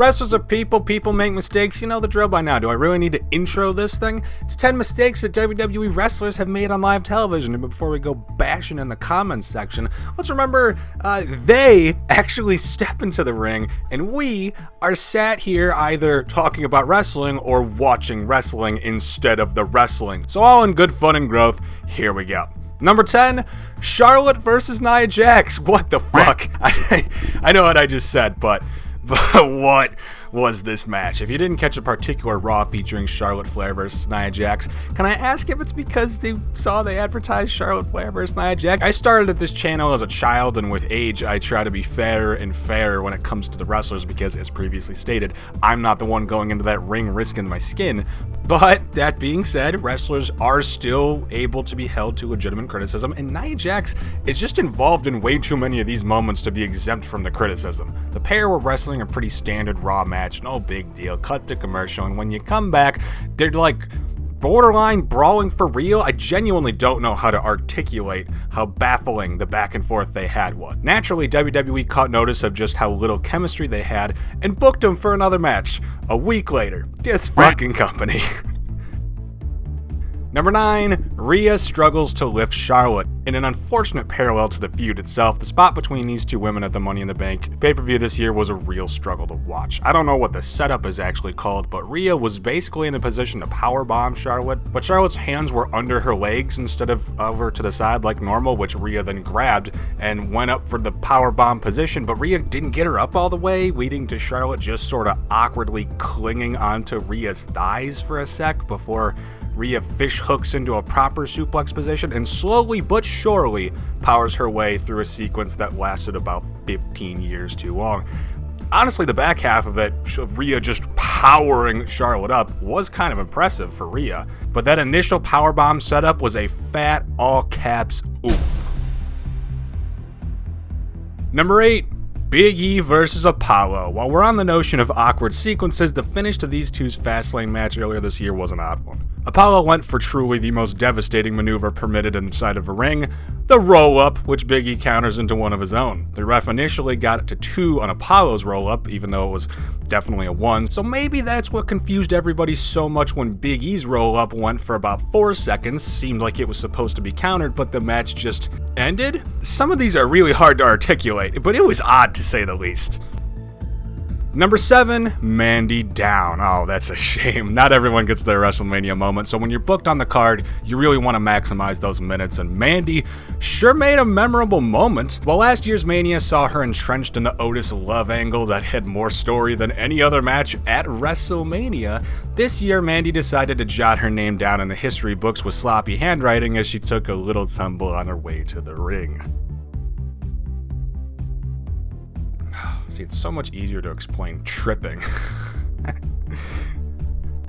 Wrestlers are people, people make mistakes, you know the drill by now. Do I really need to intro this thing? It's 10 mistakes that WWE wrestlers have made on live television. And before we go bashing in the comments section, let's remember they actually step into the ring and we are sat here either talking about wrestling or watching wrestling instead of the wrestling. So all in good fun and growth, here we go. Number 10, Charlotte versus Nia Jax. What the fuck? I know what I just said, but what was this match? If you didn't catch a particular Raw featuring Charlotte Flair versus Nia Jax, can I ask if it's because they advertised Charlotte Flair versus Nia Jax? I started at this channel as a child, and with age, I try to be fairer and fairer when it comes to the wrestlers because, as previously stated, I'm not the one going into that ring risking my skin. But that being said, wrestlers are still able to be held to legitimate criticism, and Nia Jax is just involved in way too many of these moments to be exempt from the criticism. The pair were wrestling a pretty standard Raw match, no big deal, cut to commercial, and when you come back, they're like borderline brawling for real. I genuinely don't know how to articulate how baffling the back and forth they had was. Naturally, WWE caught notice of just how little chemistry they had and booked them for another match. A week later, this fucking company. Number 9, Rhea struggles to lift Charlotte. In an unfortunate parallel to the feud itself, the spot between these two women at the Money in the Bank pay-per-view this year was a real struggle to watch. I don't know what the setup is actually called, but Rhea was basically in a position to powerbomb Charlotte, but Charlotte's hands were under her legs instead of over to the side like normal, which Rhea then grabbed and went up for the powerbomb position, but Rhea didn't get her up all the way, leading to Charlotte just sort of awkwardly clinging onto Rhea's thighs for a sec before Rhea fish hooks into a proper suplex position and slowly but surely powers her way through a sequence that lasted about 15 years too long. Honestly, the back half of it, of Rhea just powering Charlotte up, was kind of impressive for Rhea, but that initial powerbomb setup was a fat, all caps oof. Number 8. Big E versus Apollo. While we're on the notion of awkward sequences, the finish to these two's Fastlane match earlier this year was an odd one. Apollo went for truly the most devastating maneuver permitted inside of a ring, the roll-up, which Big E counters into one of his own. The ref initially got it to 2 on Apollo's roll-up, even though it was definitely a 1, so maybe that's what confused everybody so much when Big E's roll-up went for about 4 seconds, seemed like it was supposed to be countered, but the match just ended? Some of these are really hard to articulate, but it was odd to say the least. Number 7, Mandy down. Oh, that's a shame. Not everyone gets their WrestleMania moment, so when you're booked on the card, you really want to maximize those minutes, and Mandy sure made a memorable moment. While last year's Mania saw her entrenched in the Otis Love angle that had more story than any other match at WrestleMania, this year Mandy decided to jot her name down in the history books with sloppy handwriting as she took a little tumble on her way to the ring. See, it's so much easier to explain tripping.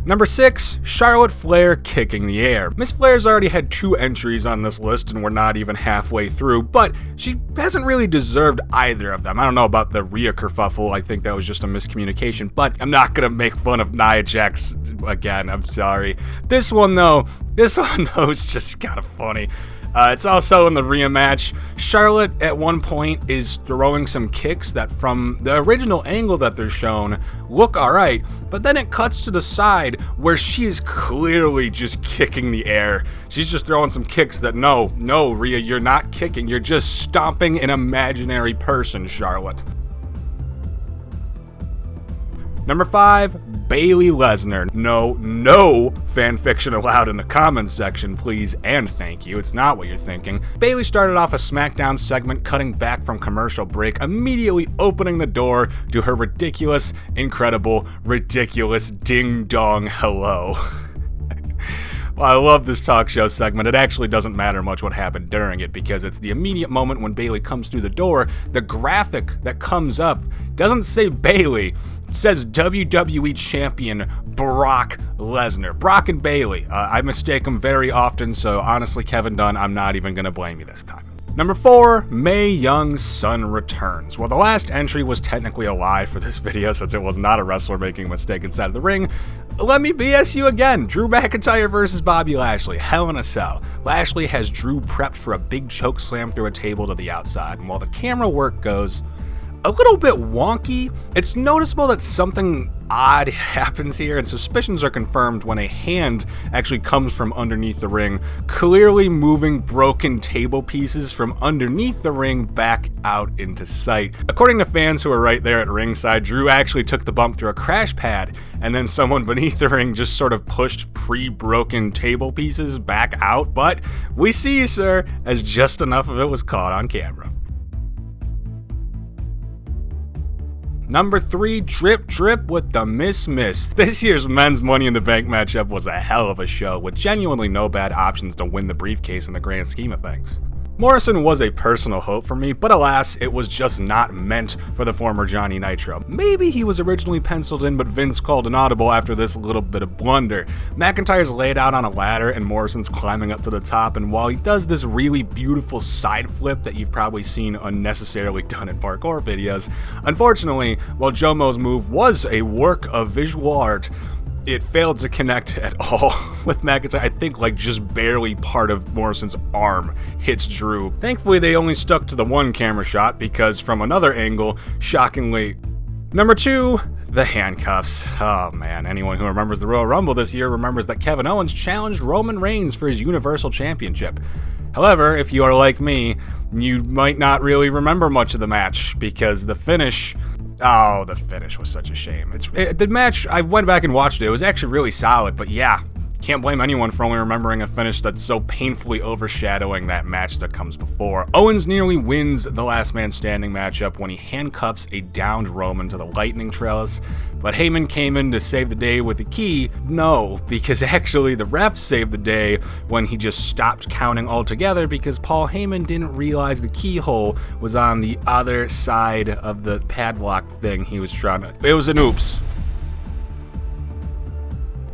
Number 6, Charlotte Flair kicking the air. Miss Flair's already had 2 entries on this list and we're not even halfway through, but she hasn't really deserved either of them. I don't know about the Rhea kerfuffle, I think that was just a miscommunication, but I'm not gonna make fun of Nia Jax again, I'm sorry. This one though, is just kind of funny. It's also in the Rhea match. Charlotte at one point is throwing some kicks that from the original angle that they're shown look alright, but then it cuts to the side where she is clearly just kicking the air. She's just throwing some kicks that no, Rhea, you're not kicking, you're just stomping an imaginary person, Charlotte. Number 5, Bayley LESNAR. No fan fiction allowed in the comments section, please and thank you. It's not what you're thinking. Bayley started off a SmackDown segment cutting back from commercial break, immediately opening the door to her ridiculous, incredible, ridiculous ding-dong hello. Well, I love this talk show segment. It actually doesn't matter much what happened during it because it's the immediate moment when Bayley comes through the door. The graphic that comes up doesn't say Bayley. It says WWE Champion Brock Lesnar. Brock and Bayley. I mistake them very often, so honestly, Kevin Dunn, I'm not even going to blame you this time. Number 4, Mae Young's son returns. Well, the last entry was technically a lie for this video since it was not a wrestler making a mistake inside of the ring. Let me BS you again. Drew McIntyre versus Bobby Lashley. Hell in a Cell. Lashley has Drew prepped for a big choke slam through a table to the outside, and while the camera work goes, a little bit wonky. It's noticeable that something odd happens here, and suspicions are confirmed when a hand actually comes from underneath the ring, clearly moving broken table pieces from underneath the ring back out into sight. According to fans who were right there at ringside, Drew actually took the bump through a crash pad, and then someone beneath the ring just sort of pushed pre-broken table pieces back out, but we see, sir, as just enough of it was caught on camera. Number 3, Drip Drip with the Miss. This year's men's Money in the Bank matchup was a hell of a show, with genuinely no bad options to win the briefcase in the grand scheme of things. Morrison was a personal hope for me, but alas, it was just not meant for the former Johnny Nitro. Maybe he was originally penciled in, but Vince called an audible after this little bit of blunder. McIntyre's laid out on a ladder and Morrison's climbing up to the top, and while he does this really beautiful side flip that you've probably seen unnecessarily done in parkour videos, unfortunately, while Jomo's move was a work of visual art, it failed to connect at all with McIntyre. I think like just barely part of Morrison's arm hits Drew. Thankfully, they only stuck to the one camera shot because from another angle, shockingly. Number 2, the handcuffs. Oh man, anyone who remembers the Royal Rumble this year remembers that Kevin Owens challenged Roman Reigns for his Universal Championship. However, if you are like me, you might not really remember much of the match because the finish... Oh, the finish was such a shame. The match, I went back and watched it. It was actually really solid, but yeah, can't blame anyone for only remembering a finish that's so painfully overshadowing that match that comes before. Owens nearly wins the last man standing matchup when he handcuffs a downed Roman to the lightning trellis, but Heyman came in to save the day with the key. No, because actually the ref saved the day when he just stopped counting altogether because Paul Heyman didn't realize the keyhole was on the other side of the padlock thing he was trying to. It was an oops.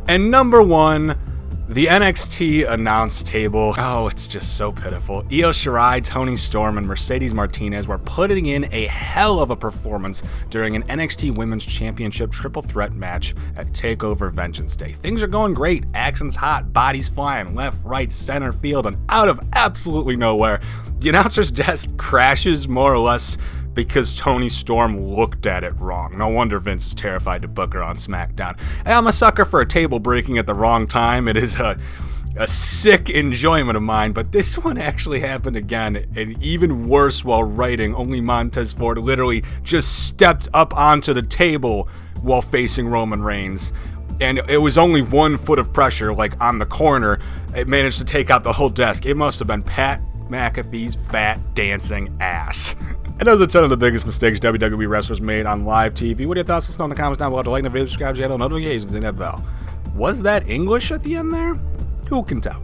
And number 1, the NXT announce table. Oh, it's just so pitiful. Io Shirai, Toni Storm, and Mercedes Martinez were putting in a hell of a performance during an NXT Women's Championship triple threat match at TakeOver Vengeance Day. Things are going great, action's hot, bodies flying left, right, center field, and out of absolutely nowhere, the announcer's desk crashes more or less because Toni Storm looked at it wrong. No wonder Vince is terrified to book her on SmackDown. I'm a sucker for a table breaking at the wrong time. It is a sick enjoyment of mine, but this one actually happened again, and even worse while writing. Only Montez Ford literally just stepped up onto the table while facing Roman Reigns. And it was only 1 foot of pressure, like on the corner. It managed to take out the whole desk. It must have been Pat McAfee's fat dancing ass. And those are 10 of the biggest mistakes WWE wrestlers made on live TV. What are your thoughts? Let us know in the comments down below. To like the video, subscribe to the channel, notifications, and that bell. Was that English at the end there? Who can tell?